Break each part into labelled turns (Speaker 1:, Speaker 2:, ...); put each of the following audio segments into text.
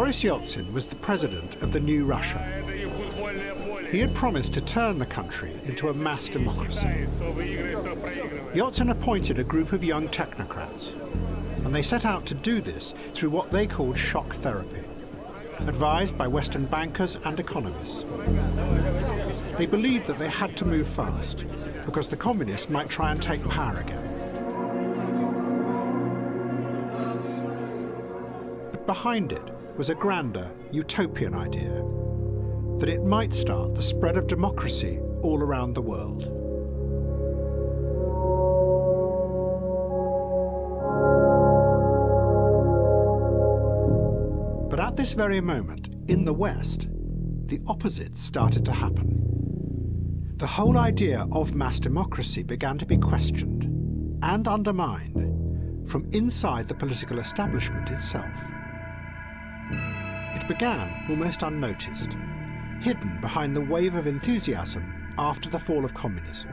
Speaker 1: Boris Yeltsin was the president of the new Russia. He had promised to turn the country into a mass democracy. Yeltsin appointed a group of young technocrats, and they set out to do this through what they called shock therapy, advised by Western bankers and economists. They believed that they had to move fast, because the communists might try and take power again. But behind it was a grander, utopian idea, that it might start the spread of democracy all around the world. But at this very moment, in the West, the opposite started to happen. The whole idea of mass democracy began to be questioned and undermined from inside the political establishment itself. It began almost unnoticed, hidden behind the wave of enthusiasm after the fall of communism.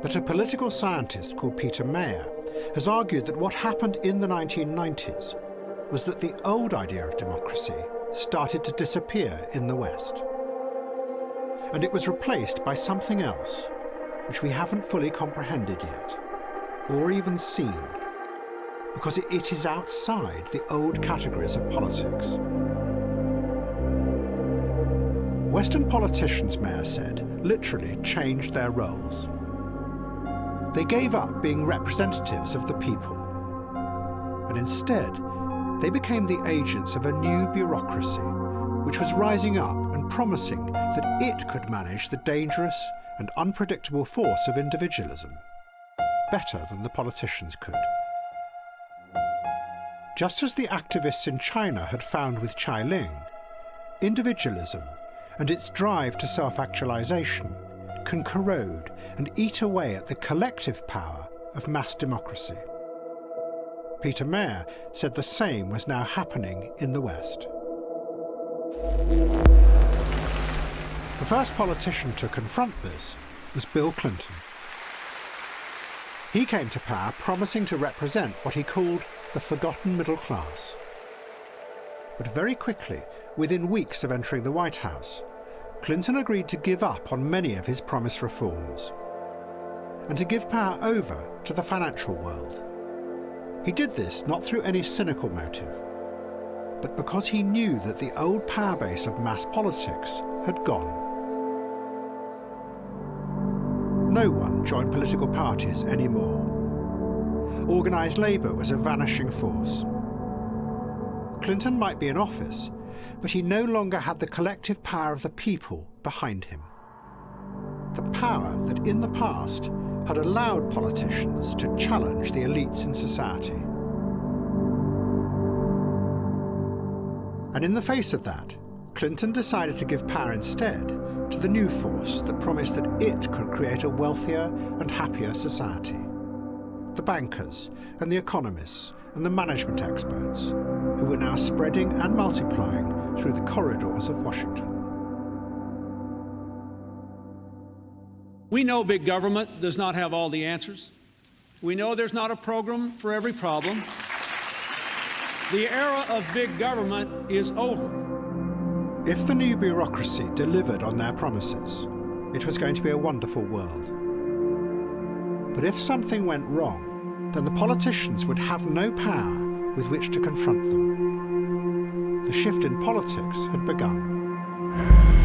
Speaker 1: But a political scientist called Peter Mayer has argued that what happened in the 1990s was that the old idea of democracy started to disappear in the West. And it was replaced by something else, which we haven't fully comprehended yet, or even seen, because it is outside the old categories of politics. Western politicians, Mayer said, literally changed their roles. They gave up being representatives of the people, and instead they became the agents of a new bureaucracy, which was rising up and promising that it could manage the dangerous and unpredictable force of individualism better than the politicians could. Just as the activists in China had found with Chai Ling, individualism and its drive to self-actualization can corrode and eat away at the collective power of mass democracy. Peter Mayer said the same was now happening in the West. The first politician to confront this was Bill Clinton. He came to power promising to represent what he called the forgotten middle class. But very quickly, within weeks of entering the White House, Clinton agreed to give up on many of his promised reforms and to give power over to the financial world. He did this not through any cynical motive, but because he knew that the old power base of mass politics had gone. No one joined political parties anymore. Organised labour was a vanishing force. Clinton might be in office, but he no longer had the collective power of the people behind him. The power that in the past had allowed politicians to challenge the elites in society. And in the face of that, Clinton decided to give power instead to the new force that promised that it could create a wealthier and happier society. The bankers and the economists and the management experts who were now spreading and multiplying through the corridors of Washington.
Speaker 2: We know big government does not have all the answers. We know there's not a program for every problem. The era of big government is over.
Speaker 1: If the new bureaucracy delivered on their promises, it was going to be a wonderful world. But if something went wrong, then the politicians would have no power with which to confront them. The shift in politics had begun.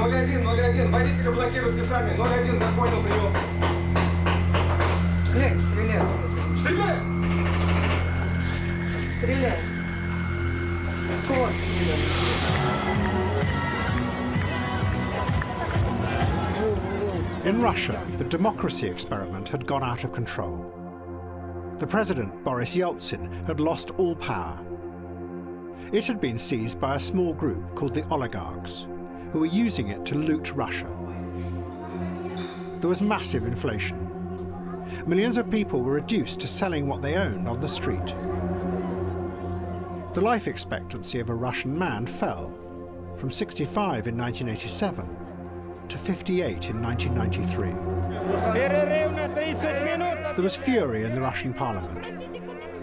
Speaker 3: 01, водителя блокируйте сами. 01, закончил прием. Стреляй, стреляй. Стреляй! Стреляй. Кого
Speaker 1: In Russia, the democracy experiment had gone out of control. The president, Boris Yeltsin, had lost all power. It had been seized by a small group called the oligarchs, who were using it to loot Russia. There was massive inflation. Millions of people were reduced to selling what they owned on the street. The life expectancy of a Russian man fell from 65 in 1987 to 58 in 1993. There was fury in the Russian parliament.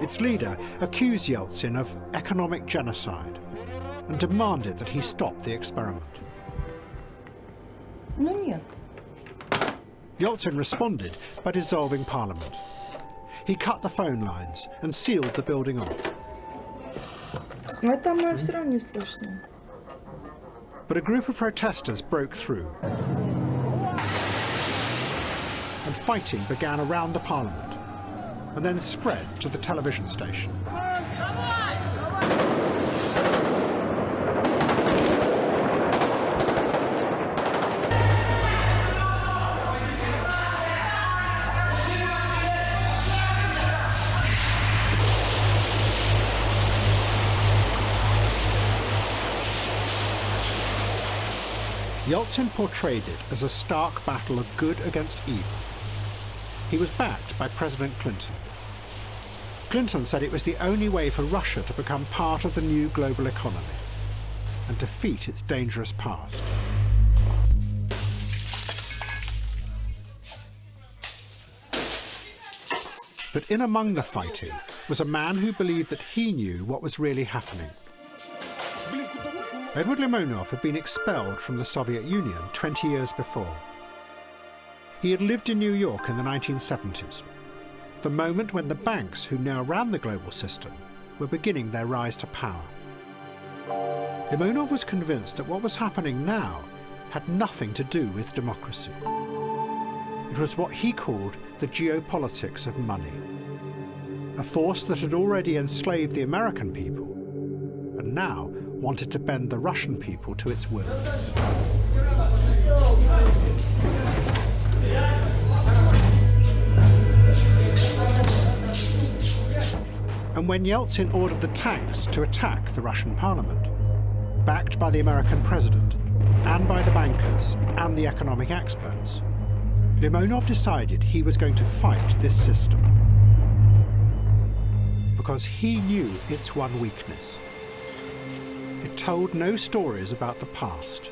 Speaker 1: Its leader accused Yeltsin of economic genocide and demanded that he stop the experiment. Yeltsin responded by dissolving parliament. He cut the phone lines and sealed the building off. But a group of protesters broke through, and fighting began around the parliament, and then spread to the television station. Yeltsin portrayed it as a stark battle of good against evil. He was backed by President Clinton. Clinton said it was the only way for Russia to become part of the new global economy and defeat its dangerous past. But in among the fighting was a man who believed that he knew what was really happening. Edward Limonov had been expelled from the Soviet Union 20 years before. He had lived in New York in the 1970s, the moment when the banks who now ran the global system were beginning their rise to power. Limonov was convinced that what was happening now had nothing to do with democracy. It was what he called the geopolitics of money, a force that had already enslaved the American people and now wanted to bend the Russian people to its will. And when Yeltsin ordered the tanks to attack the Russian parliament, backed by the American president and by the bankers and the economic experts, Limonov decided he was going to fight this system because he knew its one weakness. It told no stories about the past,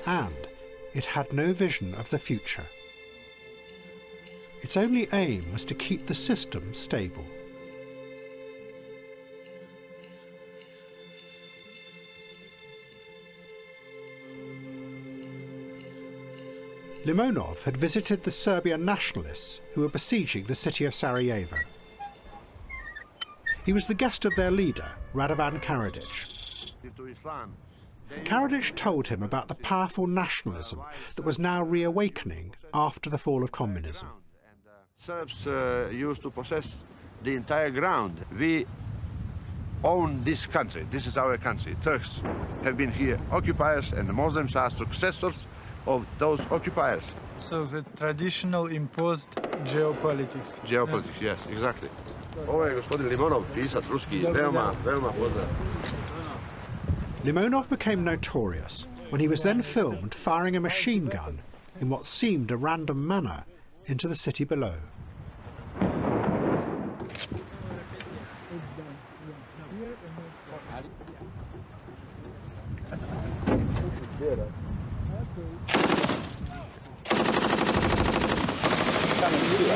Speaker 1: and it had no vision of the future. Its only aim was to keep the system stable. Limonov had visited the Serbian nationalists who were besieging the city of Sarajevo. He was the guest of their leader, Radovan Karadzic. Karadzic told him about the powerful nationalism that was now reawakening after the fall of communism.
Speaker 4: Serbs used to possess the entire ground. We own this country. This is our country. Turks have been here occupiers, and the Muslims are successors of those occupiers.
Speaker 5: So the traditional imposed geopolitics.
Speaker 4: Geopolitics, yes, exactly. Ovo je gospodin Limonov, pisac ruski, veoma poznat.
Speaker 1: Limonov became notorious when he was then filmed firing a machine gun in what seemed a random manner into the city below.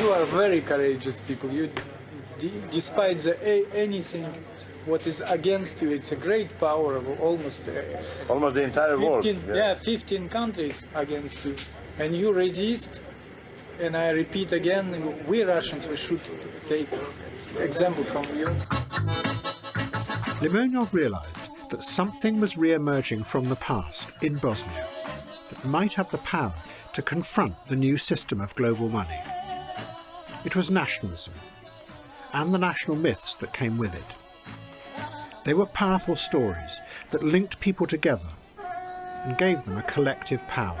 Speaker 5: You are very courageous people. You, despite anything what is against you, it's a great power of almost
Speaker 4: the entire
Speaker 5: 15,
Speaker 4: world.
Speaker 5: yeah, 15 countries against you, and you resist. And I repeat again, we Russians, we should take example from you.
Speaker 1: Limonov realized that something was re-emerging from the past in Bosnia. might have the power to confront the new system of global money. It was nationalism, and the national myths that came with it. They were powerful stories that linked people together and gave them a collective power,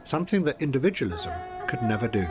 Speaker 1: something that individualism could never do.